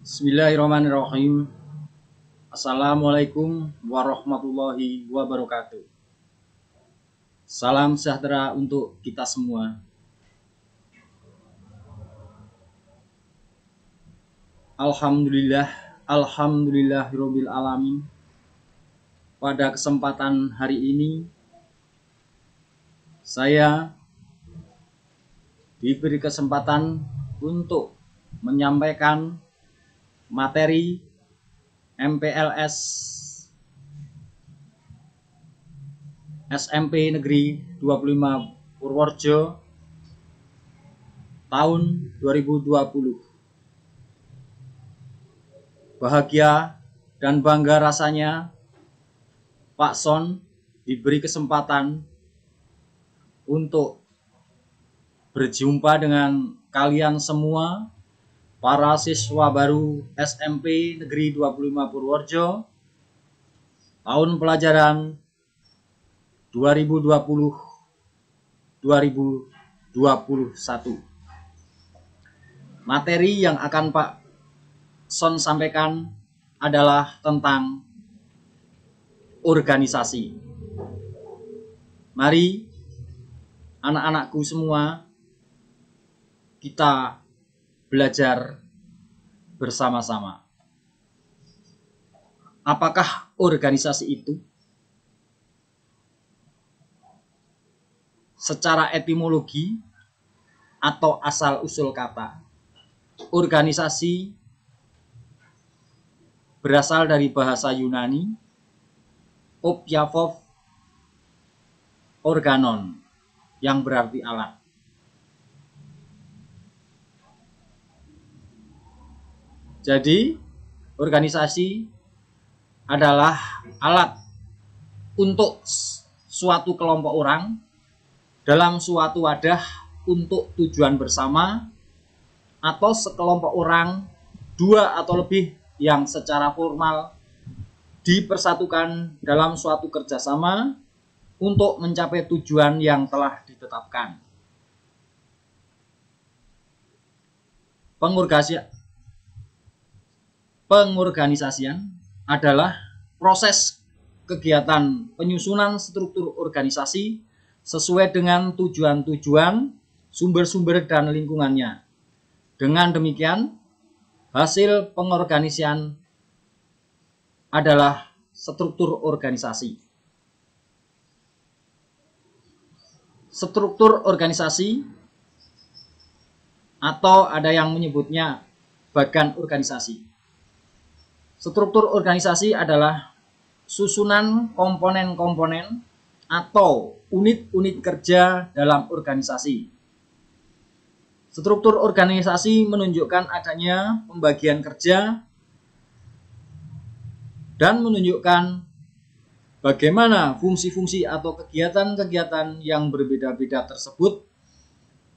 Bismillahirrahmanirrahim. Assalamualaikum warahmatullahi wabarakatuh. Salam sejahtera untuk kita semua. Alhamdulillahirabbil alamin. Pada kesempatan hari ini saya diberi kesempatan untuk menyampaikan materi MPLS SMP Negeri 25 Purworejo tahun 2020. Bahagia dan bangga rasanya Pak Son diberi kesempatan untuk berjumpa dengan kalian semua, para siswa baru SMP Negeri 25 Purworejo tahun pelajaran 2020-2021. Materi yang akan Pak Son sampaikan adalah tentang organisasi. Mari anak-anakku semua, kita belajar bersama-sama. Apakah organisasi itu? Secara etimologi atau asal-usul kata, organisasi berasal dari bahasa Yunani opiafov organon, yang berarti alat. Jadi, organisasi adalah alat untuk suatu kelompok orang dalam suatu wadah untuk tujuan bersama, atau sekelompok orang, dua atau lebih, yang secara formal dipersatukan dalam suatu kerjasama untuk mencapai tujuan yang telah ditetapkan. Pengorganisasian adalah proses kegiatan penyusunan struktur organisasi sesuai dengan tujuan-tujuan, sumber-sumber, dan lingkungannya. Dengan demikian, hasil pengorganisasian adalah struktur organisasi. Struktur organisasi, atau ada yang menyebutnya bagan organisasi. Struktur organisasi adalah susunan komponen-komponen atau unit-unit kerja dalam organisasi. Struktur organisasi menunjukkan adanya pembagian kerja dan menunjukkan bagaimana fungsi-fungsi atau kegiatan-kegiatan yang berbeda-beda tersebut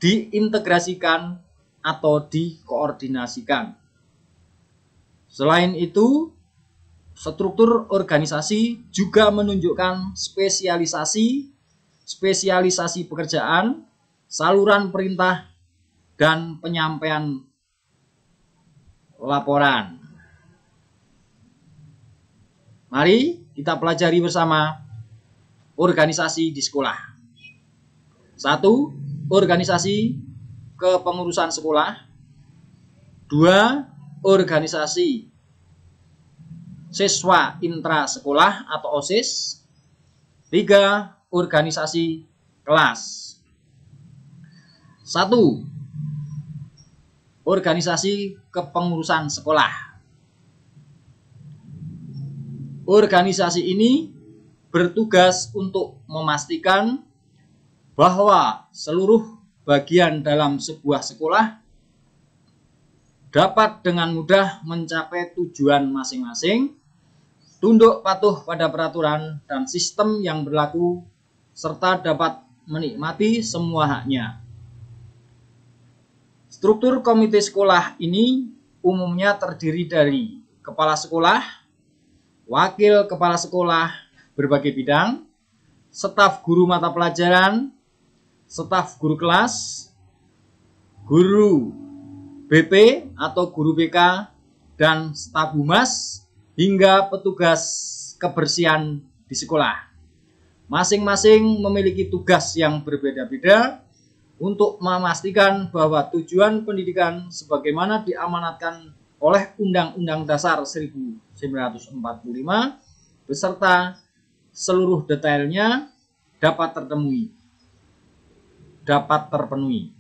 diintegrasikan atau dikoordinasikan. Selain itu, struktur organisasi juga menunjukkan spesialisasi pekerjaan, saluran perintah, dan penyampaian laporan. Mari kita pelajari bersama organisasi di sekolah. 1. Organisasi kepengurusan sekolah. 2. Organisasi siswa intra sekolah atau OSIS. 3. Organisasi kelas. 1. Organisasi kepengurusan sekolah. Organisasi ini bertugas untuk memastikan bahwa seluruh bagian dalam sebuah sekolah dapat dengan mudah mencapai tujuan masing-masing, tunduk patuh pada peraturan dan sistem yang berlaku, serta dapat menikmati semua haknya. Struktur komite sekolah ini umumnya terdiri dari kepala sekolah, wakil kepala sekolah berbagai bidang, staf guru mata pelajaran, staf guru kelas, guru BP atau guru BK, dan staf humas hingga petugas kebersihan di sekolah. Masing-masing memiliki tugas yang berbeda-beda untuk memastikan bahwa tujuan pendidikan sebagaimana diamanatkan oleh Undang-Undang Dasar 1945 beserta seluruh detailnya dapat terpenuhi.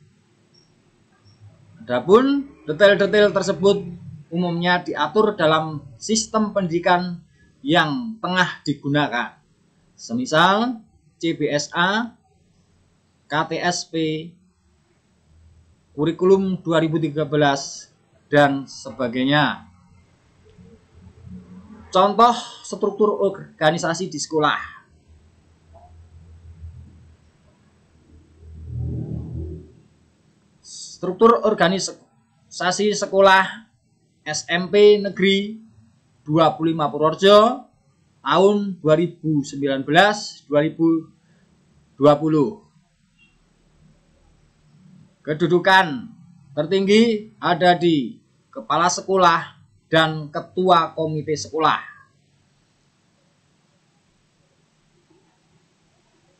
Adapun detail-detail tersebut umumnya diatur dalam sistem pendidikan yang tengah digunakan, semisal CBSA, KTSP, kurikulum 2013, dan sebagainya. Contoh struktur organisasi di sekolah. Struktur organisasi sekolah SMP Negeri 25 Purworejo tahun 2019-2020. Kedudukan tertinggi ada di kepala sekolah dan ketua komite sekolah.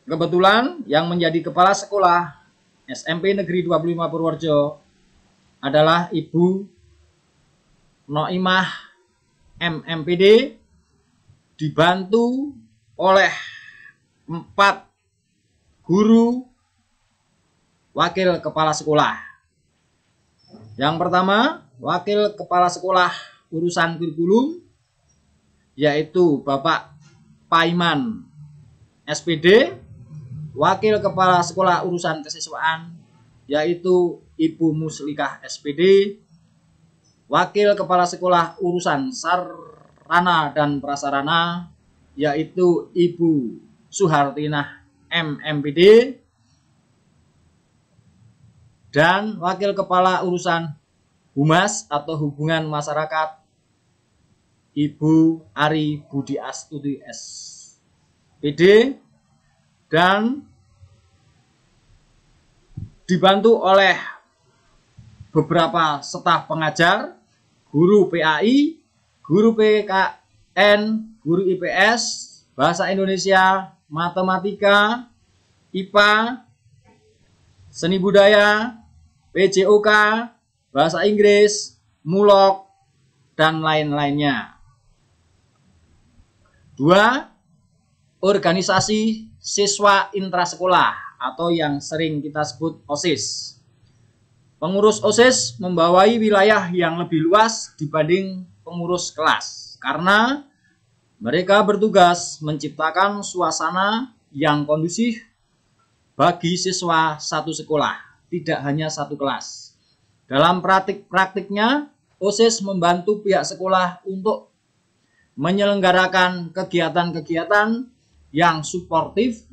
Kebetulan yang menjadi kepala sekolah SMP Negeri 25 Purworejo adalah Ibu Noimah MMPD, dibantu oleh 4 guru wakil kepala sekolah. Yang pertama, wakil kepala sekolah urusan kurikulum, yaitu Bapak Paiman SPD. Wakil kepala sekolah urusan kesiswaan, yaitu Ibu Muslikah SPD. Wakil kepala sekolah urusan sarana dan prasarana, yaitu Ibu Suhartinah MMPD. Dan wakil kepala urusan humas atau hubungan masyarakat, Ibu Ari Budi Astuti SPD, dan dibantu oleh beberapa staf pengajar, guru PAI, guru PKN, guru IPS, bahasa Indonesia, matematika, IPA, seni budaya, PJOK, bahasa Inggris, mulok, dan lain-lainnya. 2. Organisasi siswa intrasekolah atau yang sering kita sebut OSIS. Pengurus OSIS membawahi wilayah yang lebih luas dibanding pengurus kelas karena mereka bertugas menciptakan suasana yang kondusif bagi siswa satu sekolah, tidak hanya satu kelas. Dalam praktiknya, OSIS membantu pihak sekolah untuk menyelenggarakan kegiatan-kegiatan yang suportif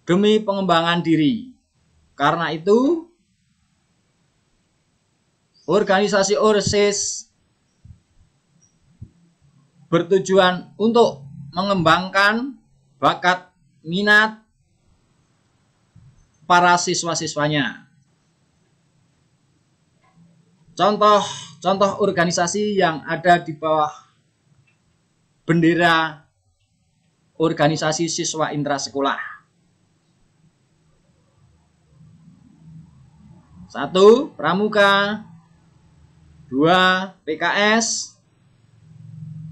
demi pengembangan diri. Karena itu, organisasi OSIS bertujuan untuk mengembangkan bakat minat para siswa-siswanya. Contoh organisasi yang ada di bawah bendera organisasi siswa intrasekolah. 1. Pramuka, 2. PKS,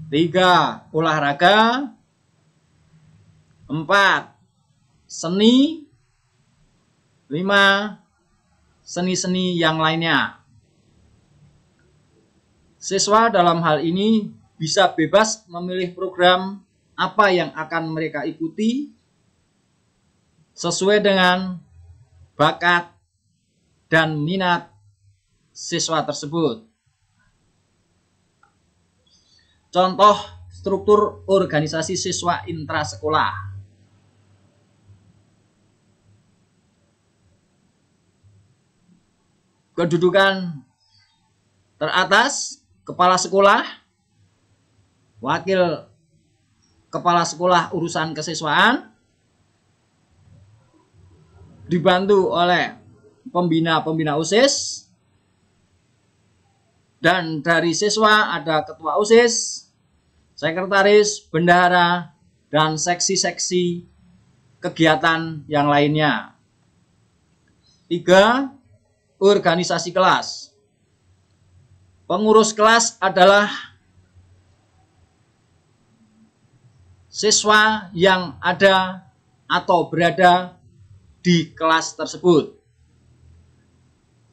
3. Olahraga, 4. Seni, 5. Seni-seni yang lainnya. Siswa dalam hal ini bisa bebas memilih program apa yang akan mereka ikuti sesuai dengan bakat dan minat siswa tersebut. Contoh struktur organisasi siswa intrasekolah. Kedudukan teratas, kepala sekolah, wakil kepala sekolah urusan kesiswaan, dibantu oleh pembina-pembina OSIS, Dan dari siswa ada ketua OSIS, sekretaris, bendahara, dan seksi-seksi kegiatan yang lainnya. 3. Organisasi kelas. Pengurus kelas adalah siswa yang ada atau berada di kelas tersebut.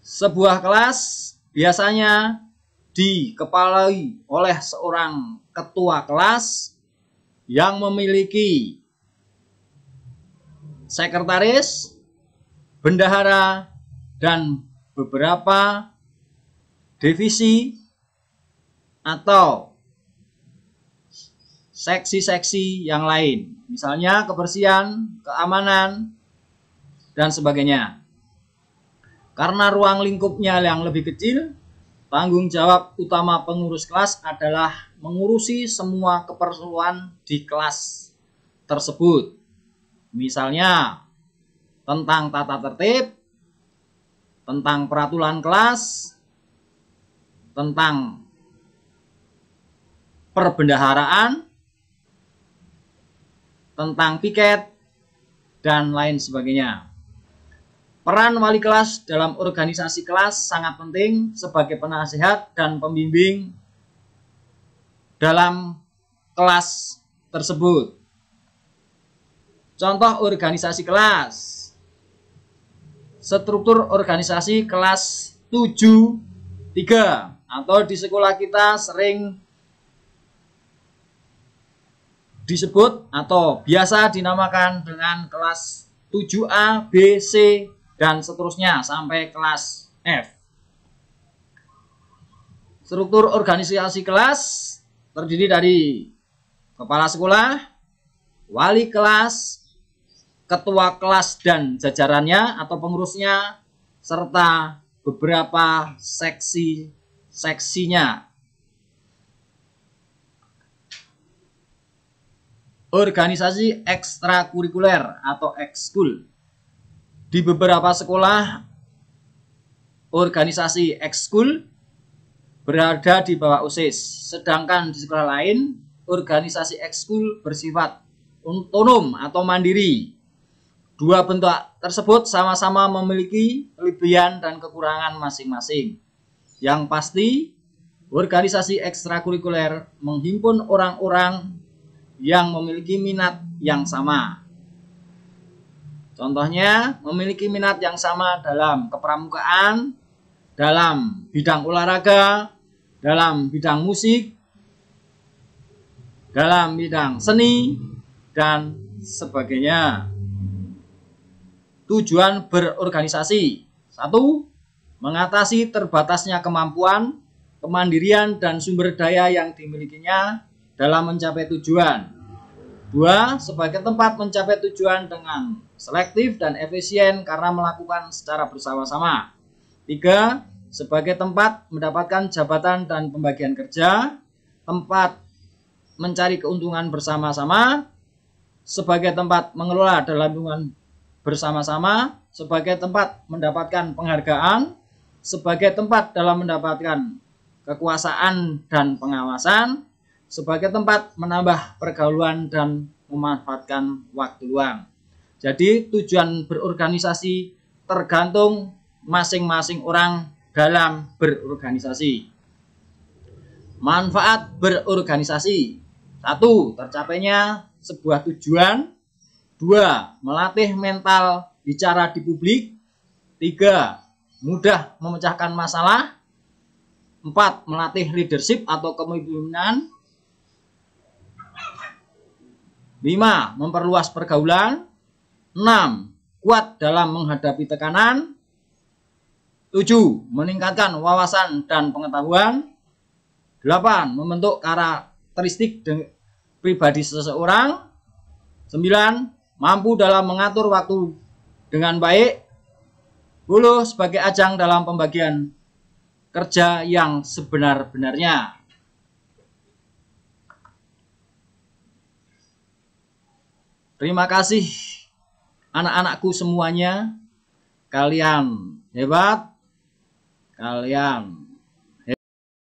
Sebuah kelas biasanya dikepalai oleh seorang ketua kelas yang memiliki sekretaris, bendahara, dan beberapa divisi atau seksi-seksi yang lain, misalnya kebersihan, keamanan, dan sebagainya. Karena ruang lingkupnya yang lebih kecil, tanggung jawab utama pengurus kelas adalah mengurusi semua keperluan di kelas tersebut. Misalnya tentang tata tertib, tentang peraturan kelas, tentang perbendaharaan, tentang piket, dan lain sebagainya. Peran wali kelas dalam organisasi kelas sangat penting sebagai penasihat dan pembimbing dalam kelas tersebut. Contoh organisasi kelas. Struktur organisasi kelas 7-3 atau di sekolah kita sering disebut atau biasa dinamakan dengan kelas 7A, B, C, dan seterusnya sampai kelas F. Struktur organisasi kelas terdiri dari kepala sekolah, wali kelas, ketua kelas dan jajarannya atau pengurusnya, serta beberapa seksinya. Organisasi ekstrakurikuler atau ekskul. Di beberapa sekolah, organisasi ekskul berada di bawah OSIS. Sedangkan di sekolah lain, organisasi ekskul bersifat otonom atau mandiri. Dua bentuk tersebut sama-sama memiliki kelebihan dan kekurangan masing-masing. Yang pasti, organisasi ekstrakurikuler menghimpun orang-orang yang memiliki minat yang sama. Contohnya, memiliki minat yang sama dalam kepramukaan, dalam bidang olahraga, dalam bidang musik, dalam bidang seni, dan sebagainya. Tujuan berorganisasi. 1. Mengatasi terbatasnya kemampuan, kemandirian, dan sumber daya yang dimilikinya dalam mencapai tujuan. 2. Sebagai tempat mencapai tujuan dengan selektif dan efisien karena melakukan secara bersama-sama. 3. Sebagai tempat mendapatkan jabatan dan pembagian kerja, tempat mencari keuntungan bersama-sama, sebagai tempat mengelola dalam lingkungan bersama-sama, sebagai tempat mendapatkan penghargaan, sebagai tempat dalam mendapatkan kekuasaan dan pengawasan, sebagai tempat menambah pergaulan dan memanfaatkan waktu luang. Jadi tujuan berorganisasi tergantung masing-masing orang dalam berorganisasi. Manfaat berorganisasi. 1. Tercapainya sebuah tujuan. 2. Melatih mental bicara di publik. 3. Mudah memecahkan masalah. 4. Melatih leadership atau kepemimpinan. 5. Memperluas pergaulan. 6. Kuat dalam menghadapi tekanan. 7. Meningkatkan wawasan dan pengetahuan. 8. Membentuk karakteristik pribadi seseorang. 9. Mampu dalam mengatur waktu dengan baik. 10. Sebagai ajang dalam pembagian kerja yang sebenar-benarnya. Terima kasih anak-anakku semuanya. Kalian hebat. Kalian